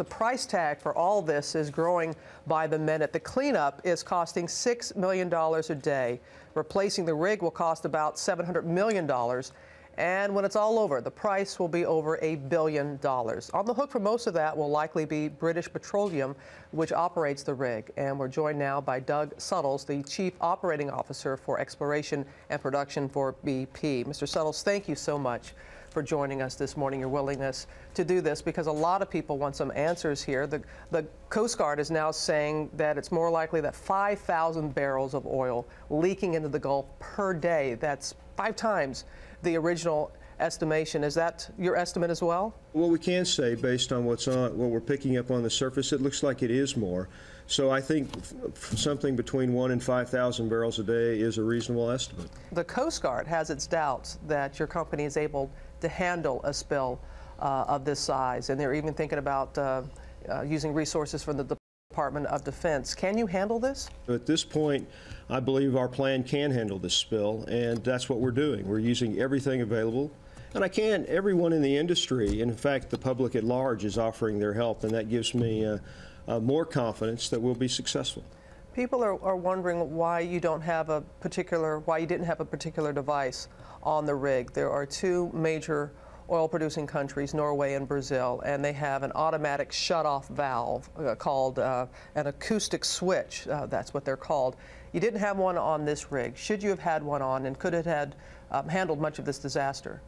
The price tag for all this is growing by the minute. The cleanup is costing $6 million a day. Replacing the rig will cost about $700 million. And when it's all over, the price will be over $1 billion. On the hook for most of that will likely be British Petroleum, which operates the rig. And we're joined now by Doug Suttles, the Chief Operating Officer for Exploration and Production for BP. Mr. Suttles, thank you so much for joining us this morning, your willingness to do this, because a lot of people want some answers here. The Coast Guard is now saying that it's more likely that 5,000 barrels of oil leaking into the Gulf per day. That's 5 times the original estimation. Is that your estimate as well? Well, we can say, based on what we're picking up on the surface, it looks like it is more. So I think something between 1 and 5,000 barrels a day is a reasonable estimate. The Coast Guard has its doubts that your company is able to handle a spill of this size, and they're even thinking about using resources from the Department of Defense. Can you handle this? At this point, I believe our plan can handle this spill, and that's what we're doing. We're using everything available. And everyone in the industry, and in fact the public at large, is offering their help, and that gives me more confidence that we'll be successful. People are wondering why you didn't have a particular device on the rig. There are 2 major oil-producing countries, Norway and Brazil, and they have an automatic shut-off valve called an acoustic switch. That's what they're called. You didn't have one on this rig. Should you have had one on, and could it have handled much of this disaster?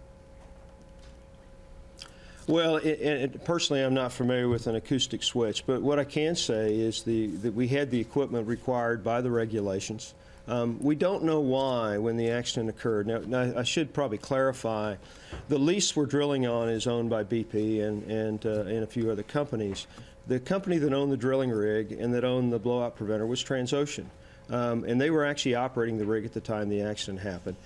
Well, personally, I'm not familiar with an acoustic switch, but what I can say is that we had the equipment required by the regulations. We don't know why when the accident occurred. Now I should probably clarify, the lease we're drilling on is owned by BP and a few other companies. The company that owned the drilling rig and that owned the blowout preventer was Transocean, and they were actually operating the rig at the time the accident happened.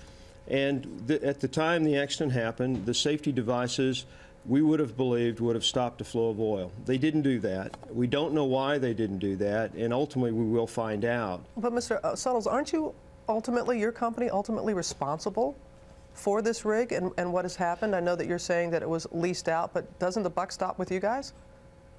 And at the time the accident happened, the safety devices we would have believed would have stopped the flow of oil. They didn't do that. We don't know why they didn't do that, and ultimately we will find out. But Mr. Suttles, aren't you your company ultimately responsible for this rig and what has happened? I know that you're saying that it was leased out, but doesn't the buck stop with you guys?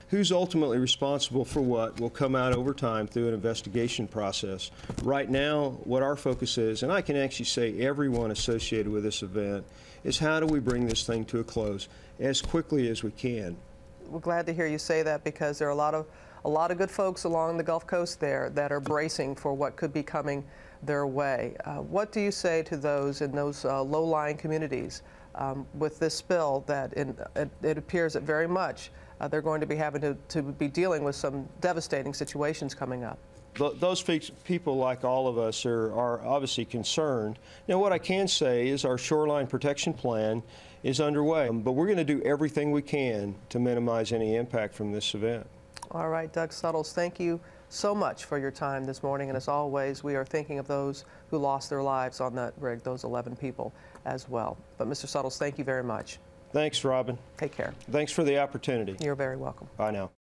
Who's ultimately responsible for what will come out over time through an investigation process. Right now, what our focus is, and I can actually say everyone associated with this event, is how do we bring this thing to a close as quickly as we can. We're glad to hear you say that, because there are a lot of good folks along the Gulf Coast there that are bracing for what could be coming their way. What do you say to those in those low-lying communities with this spill that it appears that very much they're going to be having to be dealing with some devastating situations coming up? Those people, like all of us, are obviously concerned. Now, what I can say is our shoreline protection plan is underway, but we're going to do everything we can to minimize any impact from this event. All right, Doug Suttles, thank you so much for your time this morning. And as always, we are thinking of those who lost their lives on that rig, those 11 people as well. But Mr. Suttles, thank you very much. Thanks, Robin. Take care. Thanks for the opportunity. You're very welcome. Bye now.